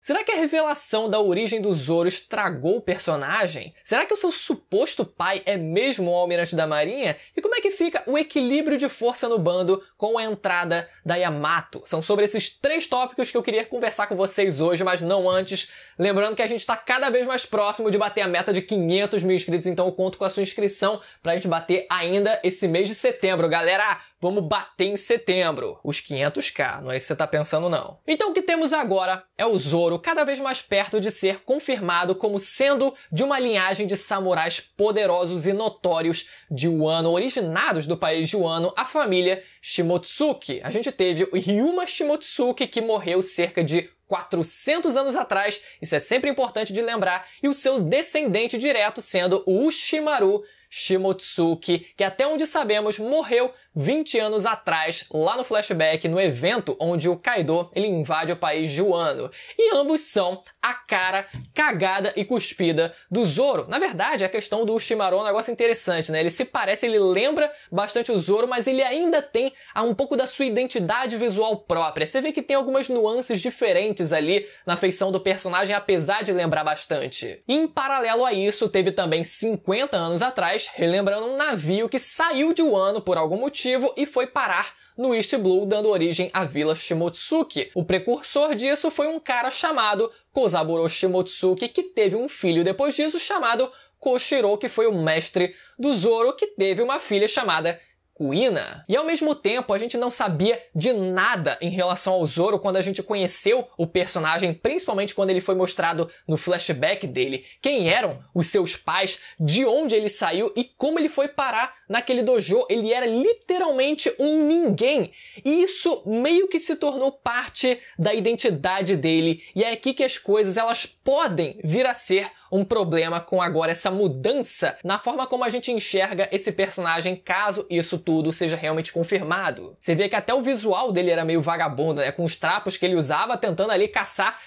Será que a revelação da origem do Zoro estragou o personagem? Será que o seu suposto pai é mesmo um almirante da marinha? E como é que fica o equilíbrio de força no bando com a entrada da Yamato? São sobre esses 3 tópicos que eu queria conversar com vocês hoje, mas não antes. Lembrando que a gente está cada vez mais próximo de bater a meta de 500 mil inscritos, então eu conto com a sua inscrição pra gente bater ainda esse mês de setembro. Galera, vamos bater em setembro os 500k, não é isso que você tá pensando não. Então o que temos agora é o Zoro cada vez mais perto de ser confirmado como sendo de uma linhagem de samurais poderosos e notórios de Wano, originados do país de Wano, a família Shimotsuki. A gente teve o Ryuma Shimotsuki, que morreu cerca de 400 anos atrás, isso é sempre importante de lembrar, e o seu descendente direto sendo o Ushimaru Shimotsuki, que até onde sabemos morreu 20 anos atrás, lá no flashback, no evento onde o Kaido ele invade o país de Wano. E ambos são a cara cagada e cuspida do Zoro. Na verdade, a questão do Ushimaru é um negócio interessante, né? Ele se parece, ele lembra bastante o Zoro, mas ele ainda tem um pouco da sua identidade visual própria. Você vê que tem algumas nuances diferentes ali na feição do personagem, apesar de lembrar bastante. E em paralelo a isso, teve também 50 anos atrás, relembrando um navio que saiu de Wano por algum motivo e foi parar no East Blue, dando origem à Vila Shimotsuki. O precursor disso foi um cara chamado Kozaburo Shimotsuki, que teve um filho depois disso chamado Koshiro, que foi o mestre do Zoro, que teve uma filha chamada Kuina. E ao mesmo tempo, a gente não sabia de nada em relação ao Zoro quando a gente conheceu o personagem, principalmente quando ele foi mostrado no flashback dele. Quem eram os seus pais, de onde ele saiu e como ele foi parar naquele dojo. Ele era literalmente um ninguém. E isso meio que se tornou parte da identidade dele. E é aqui que as coisas elas podem vir a ser um problema com agora essa mudança na forma como a gente enxerga esse personagem, caso isso tudo seja realmente confirmado. Você vê que até o visual dele era meio vagabundo, né? Com os trapos que ele usava, tentando ali caçar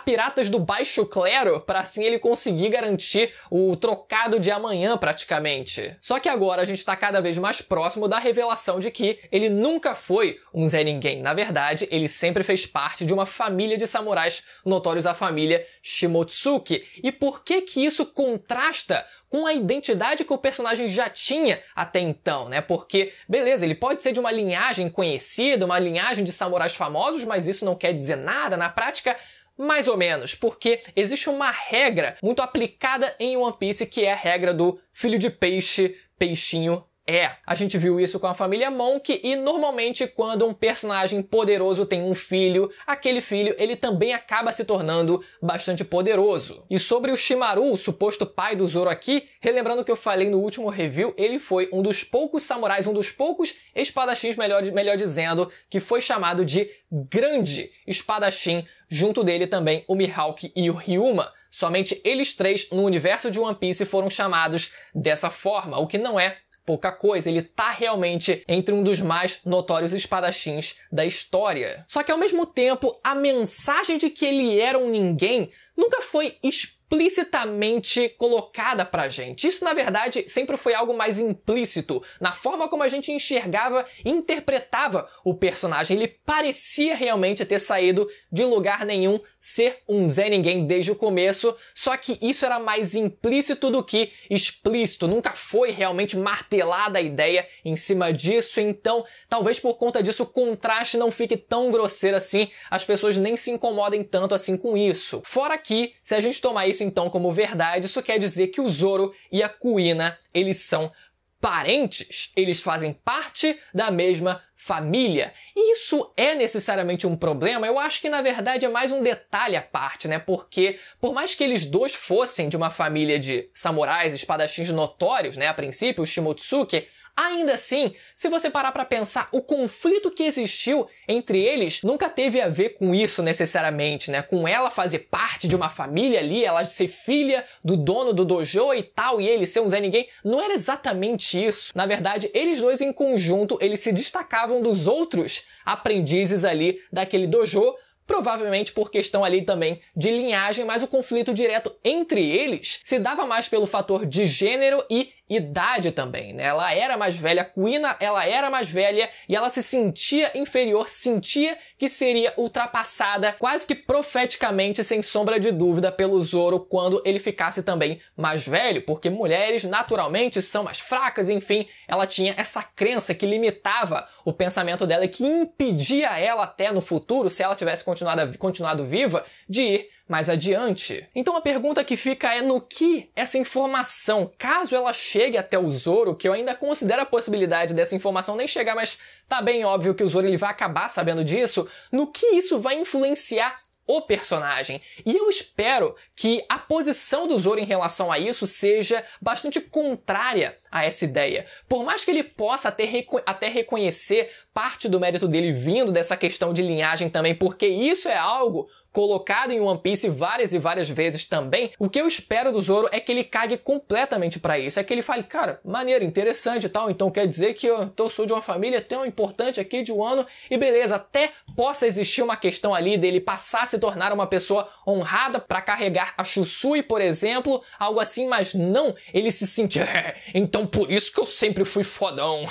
piratas do baixo clero, para assim ele conseguir garantir o trocado de amanhã praticamente. Só que agora a gente está cada vez mais próximo da revelação de que ele nunca foi um Zé Ninguém. Na verdade, ele sempre fez parte de uma família de samurais notórios, a família Shimotsuki. E por que isso contrasta com a identidade que o personagem já tinha até então, né? Porque, beleza, ele pode ser de uma linhagem conhecida, uma linhagem de samurais famosos, mas isso não quer dizer nada na prática. Mais ou menos, porque existe uma regra muito aplicada em One Piece, que é a regra do filho de peixe, peixinho é. A gente viu isso com a família Monk e normalmente quando um personagem poderoso tem um filho, aquele filho ele também acaba se tornando bastante poderoso. E sobre o Shimaru, o suposto pai do Zoro aqui, relembrando o que eu falei no último review, ele foi um dos poucos samurais, um dos poucos espadachins, melhor dizendo, que foi chamado de grande espadachim, junto dele também o Mihawk e o Ryuma. Somente eles 3 no universo de One Piece foram chamados dessa forma, o que não é pouca coisa, ele tá realmente entre um dos mais notórios espadachins da história. Só que ao mesmo tempo, a mensagem de que ele era um ninguém nunca foi explicitamente colocada pra gente. Isso, na verdade, sempre foi algo mais implícito, na forma como a gente enxergava e interpretava o personagem. Ele parecia realmente ter saído de lugar nenhum, ser um Zé Ninguém desde o começo, só que isso era mais implícito do que explícito. Nunca foi realmente martelada a ideia em cima disso, então talvez por conta disso o contraste não fique tão grosseiro assim, as pessoas nem se incomodem tanto assim com isso. Fora que, se a gente tomar isso então como verdade, isso quer dizer que o Zoro e a Kuina, eles são parentes, eles fazem parte da mesma família. E isso é necessariamente um problema? Eu acho que na verdade é mais um detalhe à parte, né? Porque por mais que eles dois fossem de uma família de samurais, espadachins notórios, né, a princípio, o Shimotsuki, ainda assim, se você parar pra pensar, o conflito que existiu entre eles nunca teve a ver com isso necessariamente, né? Com ela fazer parte de uma família ali, ela ser filha do dono do dojo e tal, e ele ser um Zé Ninguém, não era exatamente isso. Na verdade, eles dois em conjunto, eles se destacavam dos outros aprendizes ali daquele dojo, provavelmente por questão ali também de linhagem, mas o conflito direto entre eles se dava mais pelo fator de gênero e idade também, né? Ela era mais velha, a Kuina, ela era mais velha e ela se sentia inferior, sentia que seria ultrapassada quase que profeticamente, sem sombra de dúvida, pelo Zoro quando ele ficasse também mais velho, porque mulheres naturalmente são mais fracas, enfim, ela tinha essa crença que limitava o pensamento dela e que impedia ela até no futuro, se ela tivesse continuado viva, de ir mais adiante. Então a pergunta que fica é no que essa informação, caso ela chegue até o Zoro, que eu ainda considero a possibilidade dessa informação nem chegar, mas tá bem óbvio que o Zoro ele vai acabar sabendo disso, no que isso vai influenciar o personagem. E eu espero que a posição do Zoro em relação a isso seja bastante contrária a essa ideia. Por mais que ele possa até reconhecer parte do mérito dele vindo dessa questão de linhagem também, porque isso é algo colocado em One Piece várias e várias vezes também, o que eu espero do Zoro é que ele cague completamente pra isso. É que ele fale, cara, maneiro, interessante e tal, então quer dizer que eu sou de uma família tão importante aqui de Wano, e beleza, até possa existir uma questão ali dele passar a se tornar uma pessoa honrada pra carregar a Chusui, por exemplo, algo assim, mas não ele se sentir, então por isso que eu sempre fui fodão.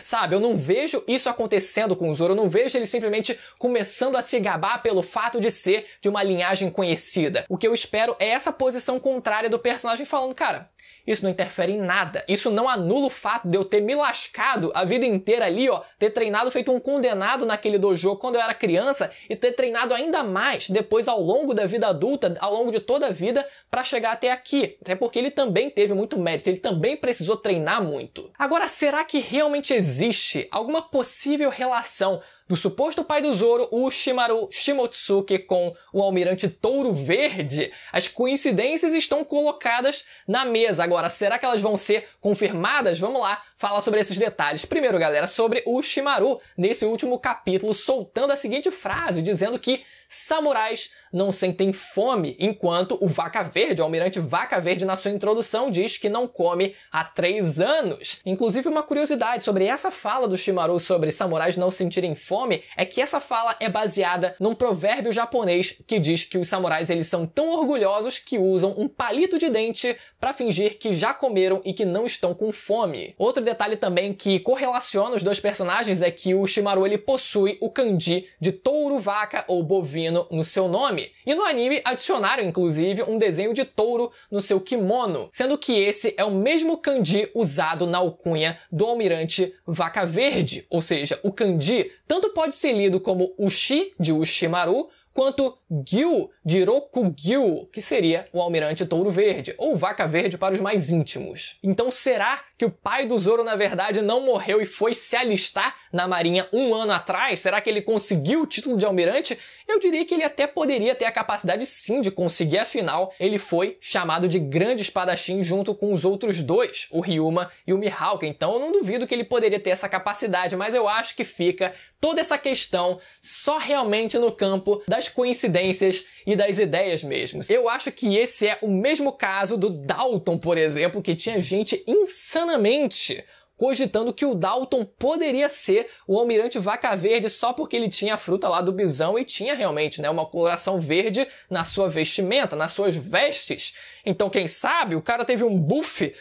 Sabe, eu não vejo isso acontecendo com o Zoro, eu não vejo ele simplesmente começando a se gabar pelo fato de ser de uma linhagem conhecida. O que eu espero é essa posição contrária do personagem falando, cara, isso não interfere em nada. Isso não anula o fato de eu ter me lascado a vida inteira ali, ó, ter treinado feito um condenado naquele dojo quando eu era criança e ter treinado ainda mais depois ao longo da vida adulta, ao longo de toda a vida, pra chegar até aqui. Até porque ele também teve muito mérito, ele também precisou treinar muito. Agora, será que realmente existe alguma possível relação do suposto pai do Zoro, o Orochimaru Shimotsuki, com o almirante Touro Verde? As coincidências estão colocadas na mesa. Agora, será que elas vão ser confirmadas? Vamos lá falar sobre esses detalhes. Primeiro, galera, sobre o Orochimaru, nesse último capítulo, soltando a seguinte frase, dizendo que samurais não sentem fome, enquanto o Vaca Verde, o almirante Vaca Verde, na sua introdução, diz que não come há 3 anos. Inclusive, uma curiosidade sobre essa fala do Orochimaru sobre samurais não sentirem fome é que essa fala é baseada num provérbio japonês que diz que os samurais eles são tão orgulhosos que usam um palito de dente para fingir que já comeram e que não estão com fome. Outro detalhe também que correlaciona os dois personagens é que o Orochimaru ele possui o kanji de touro, vaca ou bovino no seu nome. E no anime adicionaram inclusive um desenho de touro no seu kimono, sendo que esse é o mesmo kanji usado na alcunha do almirante Vaca Verde, ou seja, o kanji tanto pode ser lido como Ushi de Orochimaru, quanto Gyu de Rokugyu, que seria o almirante Touro Verde, ou Vaca Verde para os mais íntimos. Então será que o pai do Zoro na verdade não morreu e foi se alistar na marinha 1 ano atrás? Será que ele conseguiu o título de almirante? Eu diria que ele até poderia ter a capacidade sim de conseguir, afinal ele foi chamado de grande espadachim junto com os outros dois, o Ryuma e o Mihawk, então eu não duvido que ele poderia ter essa capacidade, mas eu acho que fica toda essa questão só realmente no campo das coincidências e das ideias mesmo. Eu acho que esse é o mesmo caso do Dalton, por exemplo, que tinha gente insanamente cogitando que o Dalton poderia ser o almirante Vaca Verde só porque ele tinha a fruta lá do bisão e tinha realmente, né, uma coloração verde na sua vestimenta, nas suas vestes. Então, quem sabe, o cara teve um buff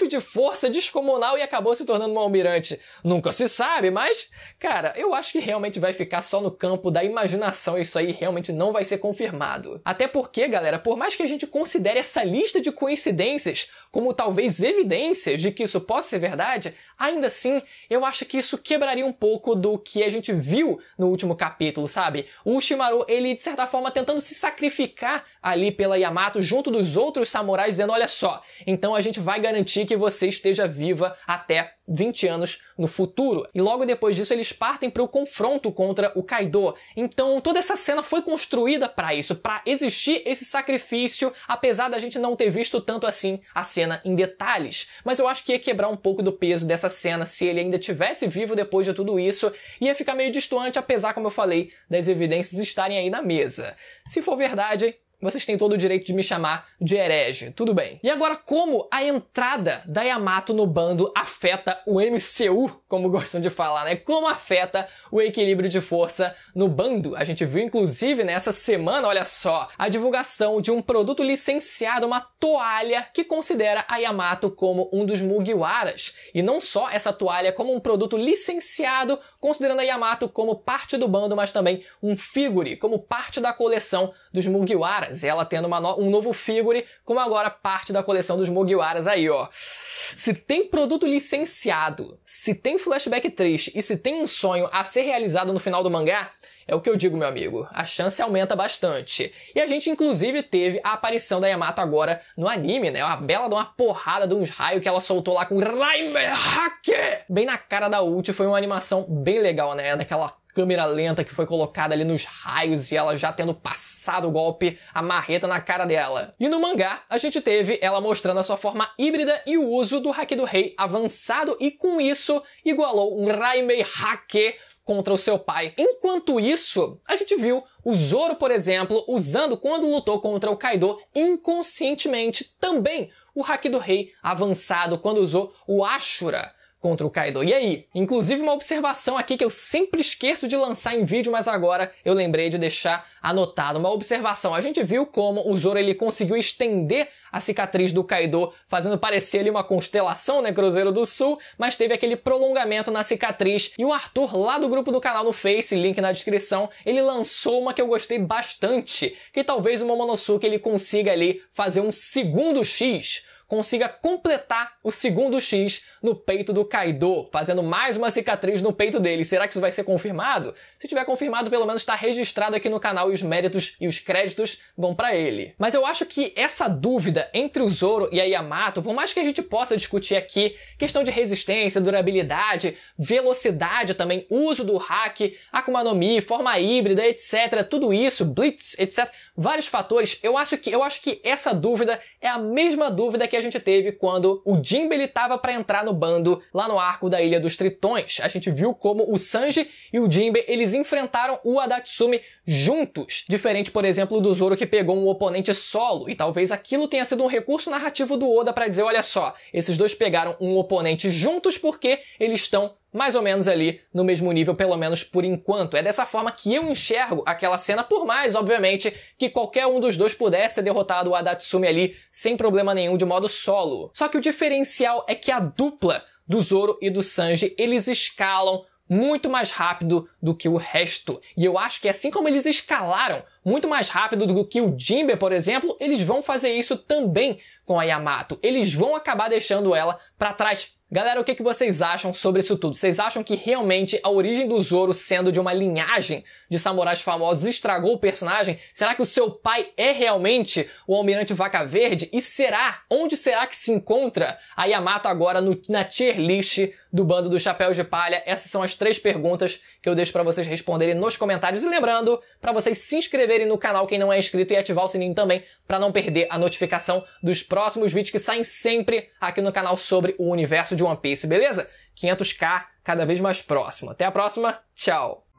de força descomunal e acabou se tornando um almirante. Nunca se sabe, mas, cara, eu acho que realmente vai ficar só no campo da imaginação, isso aí realmente não vai ser confirmado. Até porque, galera, por mais que a gente considere essa lista de coincidências como talvez evidências de que isso possa ser verdade, ainda assim, eu acho que isso quebraria um pouco do que a gente viu no último capítulo, sabe? O Orochimaru, ele, de certa forma, tentando se sacrificar ali pela Yamato junto dos outros samurais, dizendo, olha só, então a gente vai garantir que você esteja viva até 20 anos no futuro. E logo depois disso eles partem para o confronto contra o Kaido. Então toda essa cena foi construída para isso, para existir esse sacrifício, apesar da gente não ter visto tanto assim a cena em detalhes. Mas eu acho que ia quebrar um pouco do peso dessa cena se ele ainda tivesse vivo depois de tudo isso. Ia ficar meio distoante, apesar, como eu falei, das evidências estarem aí na mesa. Se for verdade, vocês têm todo o direito de me chamar de herege, tudo bem. E agora, como a entrada da Yamato no bando afeta o MCU, como gostam de falar, né? Como afeta o equilíbrio de força no bando? A gente viu, inclusive, nessa semana, olha só, a divulgação de um produto licenciado, uma toalha que considera a Yamato como um dos Mugiwaras. E não só essa toalha como um produto licenciado, considerando a Yamato como parte do bando, mas também um figure, como parte da coleção dos Mugiwaras. Ela tendo um novo figure, como agora parte da coleção dos Mugiwaras aí, ó. Se tem produto licenciado, se tem flashback triste e se tem um sonho a ser realizado no final do mangá, é o que eu digo, meu amigo, a chance aumenta bastante. E a gente, inclusive, teve a aparição da Yamato agora no anime, né? Uma bela de uma porrada de uns raios que ela soltou lá com Raime Hake! Bem na cara da ult, foi uma animação bem legal, né? Daquela câmera lenta que foi colocada ali nos raios e ela já tendo passado o golpe, a marreta na cara dela. E no mangá, a gente teve ela mostrando a sua forma híbrida e o uso do Haki do Rei avançado e com isso igualou um Raime Hake contra o seu pai. Enquanto isso, a gente viu o Zoro, por exemplo, usando quando lutou contra o Kaido inconscientemente também o Haki do Rei avançado quando usou o Ashura contra o Kaido. E aí? Inclusive uma observação aqui que eu sempre esqueço de lançar em vídeo, mas agora eu lembrei de deixar anotado. Uma observação. A gente viu como o Zoro ele conseguiu estender a cicatriz do Kaido, fazendo parecer ali uma constelação, né, Cruzeiro do Sul, mas teve aquele prolongamento na cicatriz. E o Arthur, lá do grupo do canal no Face, link na descrição, ele lançou uma que eu gostei bastante, que talvez o Momonosuke ele consiga ali fazer um segundo X, consiga completar o segundo X no peito do Kaido, fazendo mais uma cicatriz no peito dele. Será que isso vai ser confirmado? Se tiver confirmado, pelo menos está registrado aqui no canal e os méritos e os créditos vão pra ele. Mas eu acho que essa dúvida entre o Zoro e a Yamato, por mais que a gente possa discutir aqui questão de resistência, durabilidade, velocidade também, uso do hack, Akuma no Mi, forma híbrida, etc, tudo isso, Blitz, etc, vários fatores, eu acho que essa dúvida é a mesma dúvida que a gente teve quando o Jinbe ele tava para entrar no bando lá no arco da Ilha dos Tritões. A gente viu como o Sanji e o Jinbe eles enfrentaram o Adatsumi juntos, diferente, por exemplo, do Zoro que pegou um oponente solo, e talvez aquilo tenha sido um recurso narrativo do Oda para dizer, olha só, esses dois pegaram um oponente juntos porque eles estão mais ou menos ali no mesmo nível, pelo menos por enquanto. É dessa forma que eu enxergo aquela cena, por mais, obviamente, que qualquer um dos dois pudesse ter derrotado o Adatsumi ali sem problema nenhum de modo solo. Só que o diferencial é que a dupla do Zoro e do Sanji, eles escalam muito mais rápido do que o resto. E eu acho que assim como eles escalaram muito mais rápido do que o Jinbe, por exemplo, eles vão fazer isso também com a Yamato. Eles vão acabar deixando ela pra trás. Galera, o que vocês acham sobre isso tudo? Vocês acham que realmente a origem do Zoro sendo de uma linhagem de samurais famosos estragou o personagem? Será que o seu pai é realmente o Almirante Vaca Verde? E onde será que se encontra a Yamato agora na tier list do bando dos Chapéus de Palha? Essas são as 3 perguntas que eu deixo pra vocês responderem nos comentários. E lembrando, pra vocês se inscreverem no canal quem não é inscrito e ativar o sininho também pra não perder a notificação dos próximos vídeos que saem sempre aqui no canal sobre o universo de One Piece, beleza? 500k cada vez mais próximo. Até a próxima, tchau!